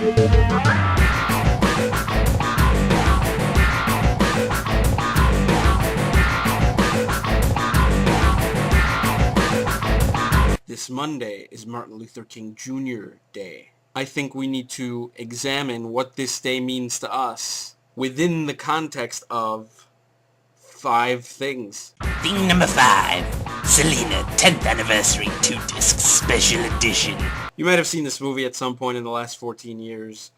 This Monday is Martin Luther King Jr. Day. I think we need to examine what this day means to us within the context of 5 things. Thing number 5. Selena 10th Anniversary 2-disc Special Edition. You might have seen this movie at some point in the last 14 years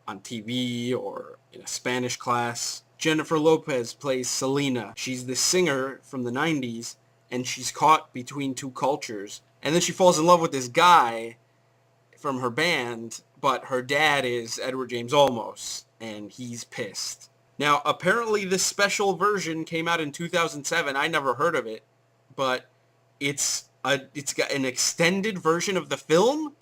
on TV or in a Spanish class. Jennifer Lopez plays Selena. She's the singer from the 90s, and she's caught between 2 cultures. And then she falls in love with this guy from her band, but her dad is Edward James Olmos, and he's pissed. Now, apparently this special version came out in 2007. I never heard of it, but it's got an extended version of the film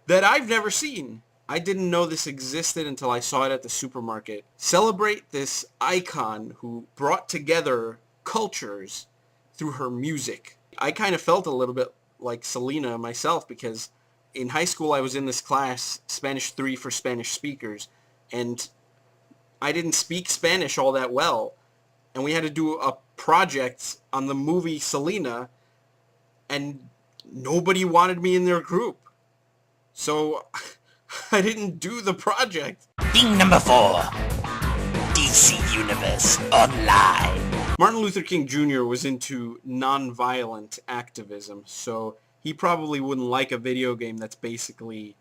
that I've never seen. I didn't know this existed until I saw it at the supermarket. Celebrate this icon who brought together cultures through her music. I kind of felt a little bit like Selena myself, because in high school I was in this class, Spanish 3 for Spanish speakers, and I didn't speak Spanish all that well, and we had to do a project on the movie Selena, and nobody wanted me in their group, so I didn't do the project. Thing number 4. DC Universe Online. Martin Luther King Jr. was into non-violent activism, so he probably wouldn't like a video game that's basically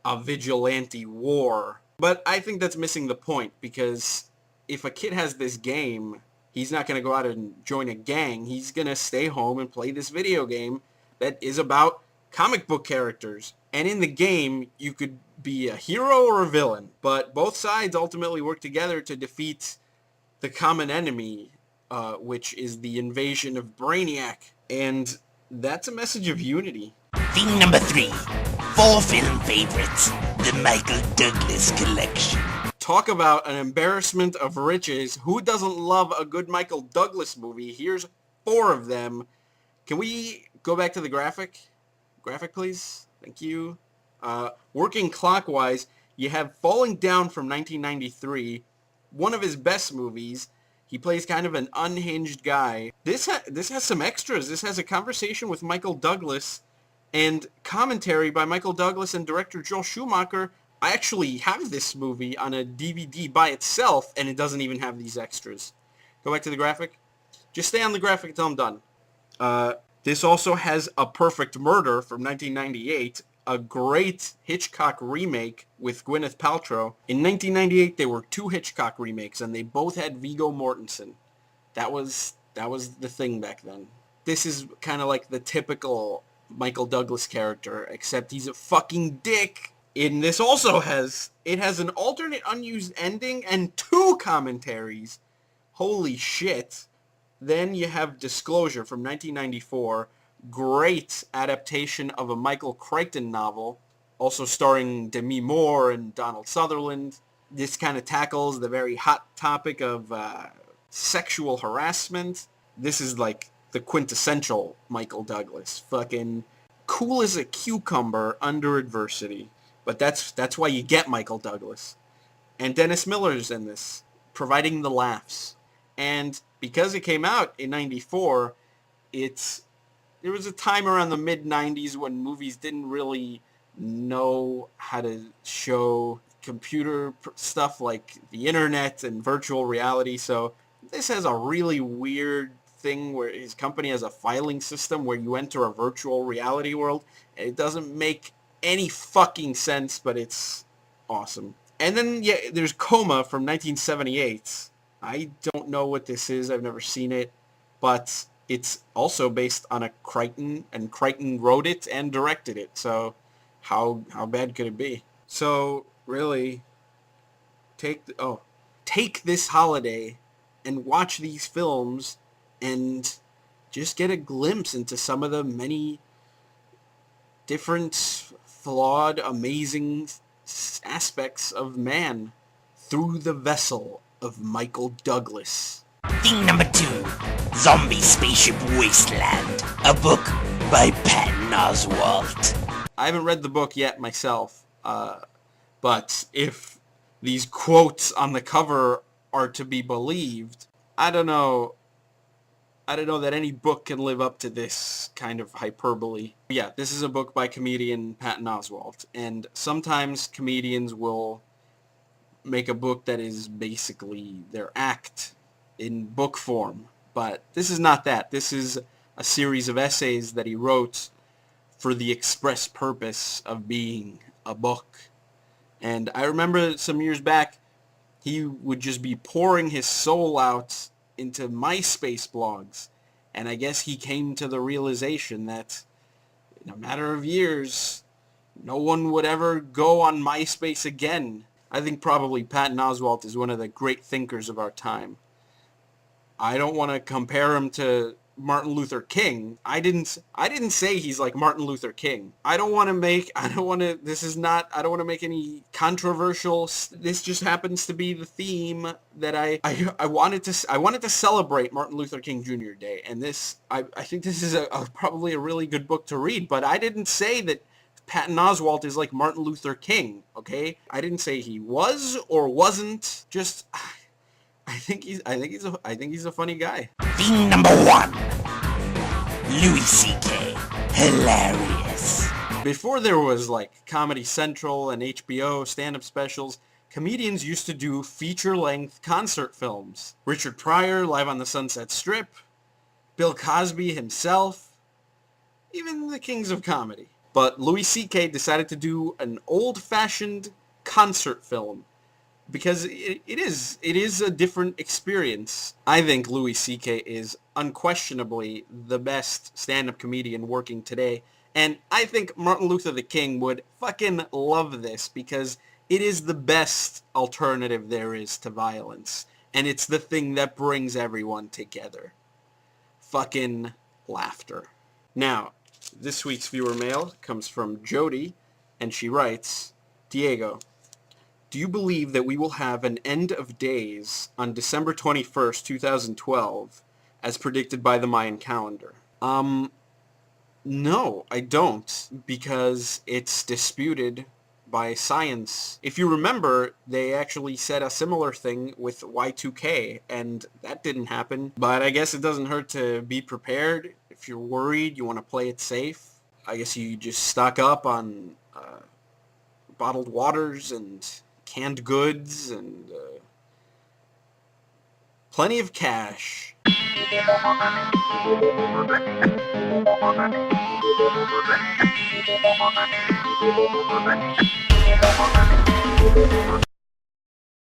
a vigilante war. But I think that's missing the point, because if a kid has this game, he's not going to go out and join a gang. He's going to stay home and play this video game that is about comic book characters. And in the game, you could be a hero or a villain, but both sides ultimately work together to defeat the common enemy, which is the invasion of Brainiac, and that's a message of unity. Thing number 3. 4 film favorites. The Michael Douglas Collection. Talk about an embarrassment of riches. Who doesn't love a good Michael Douglas movie? Here's 4 of them. Can we go back to the graphic? Graphic, please. Thank you. Working clockwise, you have Falling Down from 1993, one of his best movies. He plays kind of an unhinged guy. This has some extras. This has a conversation with Michael Douglas and commentary by Michael Douglas and director Joel Schumacher. I actually have this movie on a DVD by itself, and it doesn't even have these extras. Go back to the graphic. Just stay on the graphic until I'm done. This also has A Perfect Murder from 1998, a great Hitchcock remake with Gwyneth Paltrow. In 1998, there were 2 Hitchcock remakes, and they both had Viggo Mortensen. That was the thing back then. This is kind of like the typical Michael Douglas character, except he's a fucking dick. And this also has an alternate unused ending and 2 commentaries. Holy shit. Then you have Disclosure from 1994. Great adaptation of a Michael Crichton novel, also starring Demi Moore and Donald Sutherland. This kind of tackles the very hot topic of sexual harassment. This is like the quintessential Michael Douglas. Fucking cool as a cucumber under adversity. But that's why you get Michael Douglas. And Dennis Miller's in this, providing the laughs. And because it came out in 94, there was a time around the mid-90s when movies didn't really know how to show computer stuff like the internet and virtual reality. So this has a really weird thing where his company has a filing system where you enter a virtual reality world. And it doesn't make any fucking sense, but it's awesome. And then, yeah, there's Coma from 1978. I don't know what this is. I've never seen it. But it's also based on a Crichton, and Crichton wrote it and directed it. So how bad could it be? So really, take this holiday and watch these films and just get a glimpse into some of the many different flawed, amazing aspects of man through the vessel of Michael Douglas. Thing number 2, Zombie Spaceship Wasteland, a book by Patton Oswalt. I haven't read the book yet myself, But if these quotes on the cover are to be believed, I don't know that any book can live up to this kind of hyperbole. Yeah, this is a book by comedian Patton Oswalt, and sometimes comedians will make a book that is basically their act in book form. But this is not that. This is a series of essays that he wrote for the express purpose of being a book. And I remember some years back, he would just be pouring his soul out into MySpace blogs. And I guess he came to the realization that in a matter of years, no one would ever go on MySpace again. I think probably Patton Oswalt is one of the great thinkers of our time. I don't want to compare him to Martin Luther King. I didn't say he's like Martin Luther King. I don't want to make any controversial, this just happens to be the theme that I wanted to celebrate Martin Luther King Jr. Day, and I think this is probably a really good book to read, but I didn't say that Patton Oswalt is like Martin Luther King, okay? I didn't say he was or wasn't, just I think he's a funny guy. Theme number 1. Louis C.K. Hilarious. Before there was like Comedy Central and HBO stand-up specials, comedians used to do feature-length concert films. Richard Pryor, Live on the Sunset Strip, Bill Cosby himself, even the kings of comedy. But Louis C.K. decided to do an old-fashioned concert film because it is a different experience. I think Louis C.K. is unquestionably the best stand-up comedian working today, and I think Martin Luther King would fucking love this because it is the best alternative there is to violence, and it's the thing that brings everyone together. Fucking laughter. Now, this week's viewer mail comes from Jody, and she writes, Diego, do you believe that we will have an end of days on December 21st, 2012, as predicted by the Mayan calendar? No, I don't, because it's disputed by science. If you remember, they actually said a similar thing with Y2K, and that didn't happen. But I guess it doesn't hurt to be prepared. If you're worried, you want to play it safe, I guess you just stock up on bottled waters and canned goods and plenty of cash.